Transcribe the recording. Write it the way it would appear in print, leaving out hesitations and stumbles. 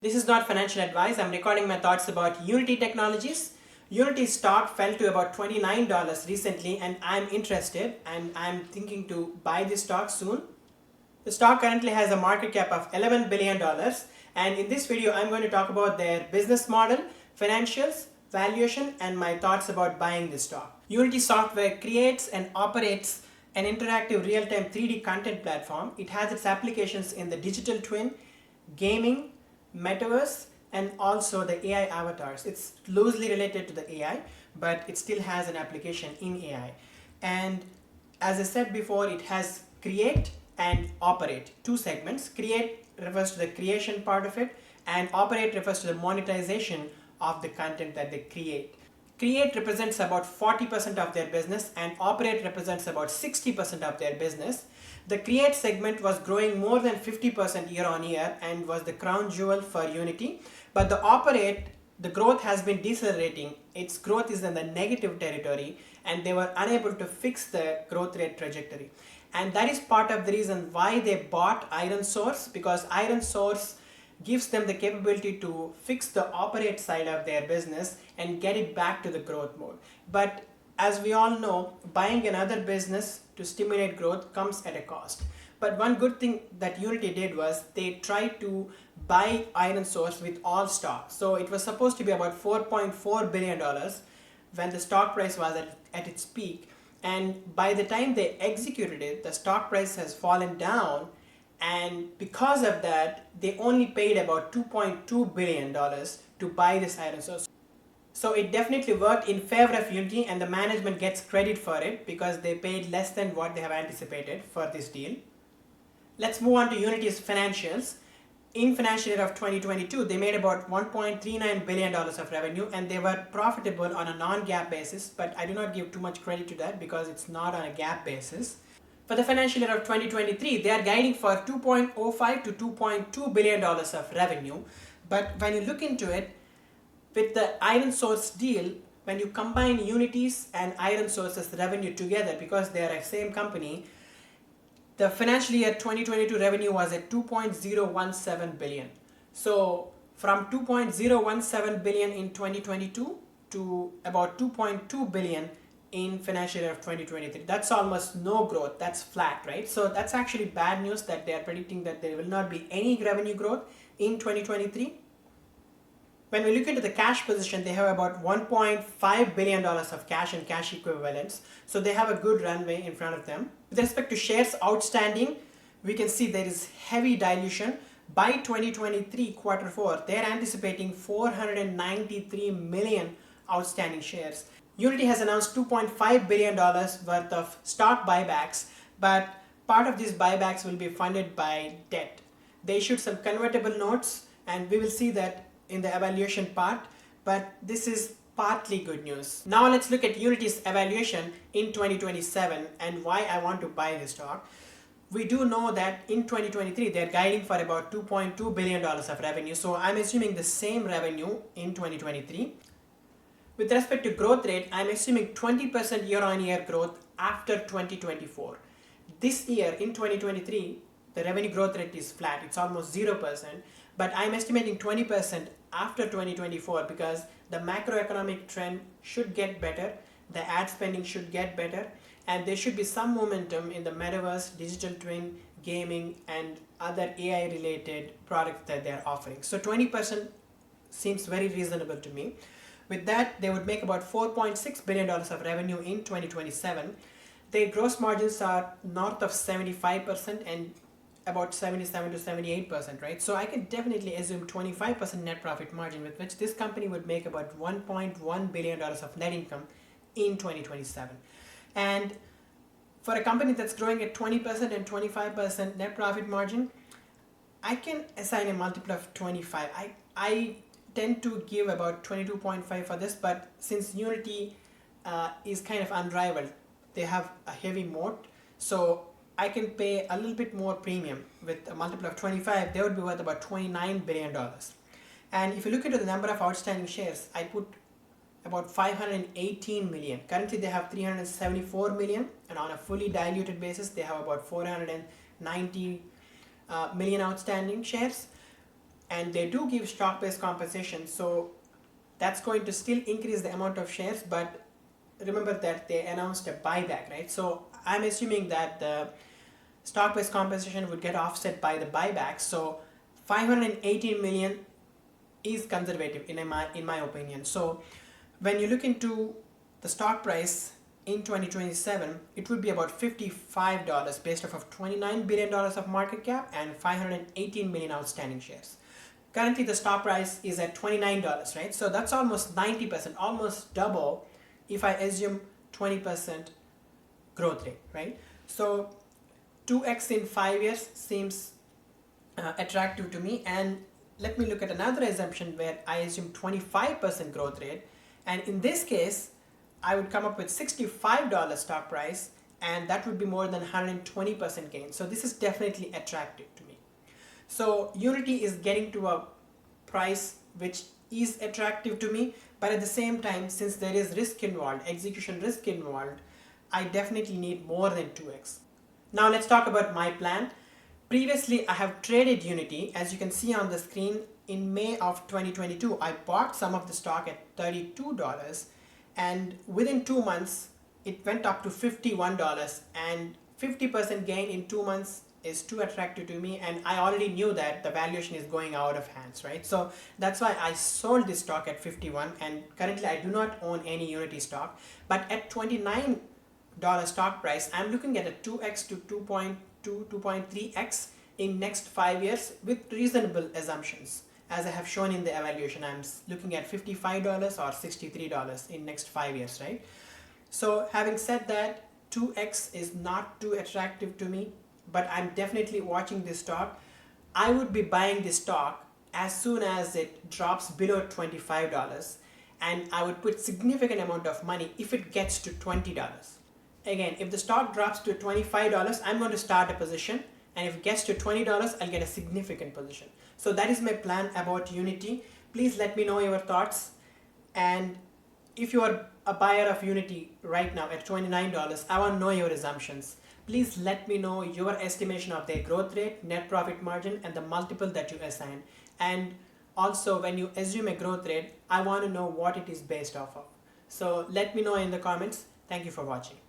This is not financial advice. I'm recording my thoughts about Unity Technologies. Unity stock fell to about $29 recently, and I'm interested and I'm thinking to buy this stock soon. The stock currently has a market cap of $11 billion, and in this video I'm going to talk about their business model, financials, valuation, and my thoughts about buying this stock. Unity Software creates and operates an interactive real-time 3D content platform. It has its applications in the digital twin, gaming, metaverse, and also the AI avatars. It's loosely related to the AI, but it still has an application in AI. And as I said before, it has create and operate, two segments. Create refers to the creation part of it, and operate refers to the monetization of the content that they create. Create represents about 40% of their business, and operate represents about 60% of their business. The create segment was growing more than 50% year on year and was the crown jewel for Unity. But the operate, the growth has been decelerating. Its growth is in the negative territory, and they were unable to fix the growth rate trajectory. And that is part of the reason why they bought ironSource, because ironSource gives them the capability to fix the operate side of their business and get it back to the growth mode. But as we all know, buying another business to stimulate growth comes at a cost. But one good thing that Unity did was they tried to buy ironSource with all stock. So it was supposed to be about $4.4 billion when the stock price was at its peak. And by the time they executed it, the stock price has fallen down, and because of that they only paid about $2.2 billion to buy this ironSource. So it definitely worked in favor of Unity, and the management gets credit for it because they paid less than what they have anticipated for this deal. Let's move on to Unity's financials. In financial year of 2022, they made about $1.39 billion of revenue, and they were profitable on a non-GAAP basis, but I do not give too much credit to that because it's not on a GAAP basis. For the financial year of 2023, they are guiding for $2.05 to $2.2 billion of revenue. But when you look into it, with the ironSource deal, when you combine Unity's and ironSource's revenue together, because they are a same company, the financial year 2022 revenue was at $2.017 billion. So from $2.017 billion in 2022 to about $2.2 billion in financial year of 2023. That's almost no growth. That's flat, right? So that's actually bad news that they are predicting that there will not be any revenue growth in 2023. When we look into the cash position, they have about $1.5 billion of cash and cash equivalents. So they have a good runway in front of them. With respect to shares outstanding, we can see there is heavy dilution. By 2023 quarter 4, they are anticipating 493 million outstanding shares. Unity has announced $2.5 billion worth of stock buybacks, but part of these buybacks will be funded by debt. They issued some convertible notes, and we will see that in the evaluation part, but this is partly good news. Now let's look at Unity's evaluation in 2027 and why I want to buy this stock. We do know that in 2023 they're guiding for about $2.2 billion of revenue, so I'm assuming the same revenue in 2023. With respect to growth rate, I'm assuming 20% year-on-year growth after 2024. This year in 2023, the revenue growth rate is flat. It's almost 0%, but I'm estimating 20% after 2024 because the macroeconomic trend should get better, the ad spending should get better, and there should be some momentum in the metaverse, digital twin, gaming, and other AI related products that they're offering. So 20% seems very reasonable to me. With that, they would make about $4.6 billion of revenue in 2027. Their gross margins are north of 75% and about 77 to 78%, right? So I can definitely assume 25% net profit margin, with which this company would make about $1.1 billion of net income in 2027. And for a company that's growing at 20% and 25% net profit margin, I can assign a multiple of 25. I tend to give about 22.5 for this, but since Unity is kind of unrivaled, they have a heavy moat, so I can pay a little bit more premium. With a multiple of 25, they would be worth about $29 billion. And if you look into the number of outstanding shares, I put about 518 million. Currently they have 374 million, and on a fully diluted basis they have about 490 million outstanding shares. and they do give stock-based compensation, so that's going to still increase the amount of shares, but remember that they announced a buyback, right? So I'm assuming that the stock-based compensation would get offset by the buyback. So 518 million is conservative in my opinion. So when you look into the stock price in 2027, it would be about $55 based off of $29 billion of market cap and 518 million outstanding shares. Currently the stock price is at $29, right? So that's almost 90%, almost double if I assume 20% growth rate, right? So 2x in 5 years seems attractive to me. And let me look at another assumption where I assume 25% growth rate, and in this case I would come up with $65 stock price, and that would be more than 120% gain. So this is definitely attractive to me. So Unity is getting to a price which is attractive to me, but at the same time, since there is risk involved, execution risk involved, I definitely need more than 2x. Now let's talk about my plan. Previously, I have traded Unity. As you can see on the screen, in May of 2022, I bought some of the stock at $32, and within 2 months, it went up to $51, and 50% gain in 2 months is too attractive to me, and I already knew that the valuation is going out of hands, right? So that's why I sold this stock at 51, and currently I do not own any Unity stock. But at $29 stock price, I'm looking at a 2x to 2.3x in next 5 years with reasonable assumptions. As I have shown in the evaluation, I'm looking at $55 or $63 in next 5 years, right? So having said that, 2x is not too attractive to me, but I'm definitely watching this stock. I would be buying this stock as soon as it drops below $25, and I would put significant amount of money if it gets to $20. Again, if the stock drops to $25, I'm going to start a position, and if it gets to $20, I'll get a significant position. So that is my plan about Unity. Please let me know your thoughts, and if you are a buyer of Unity right now at $29, I want to know your assumptions. Please let me know your estimation of their growth rate, net profit margin, and the multiple that you assign. And also, when you assume a growth rate, I want to know what it is based off of. So let me know in the comments. Thank you for watching.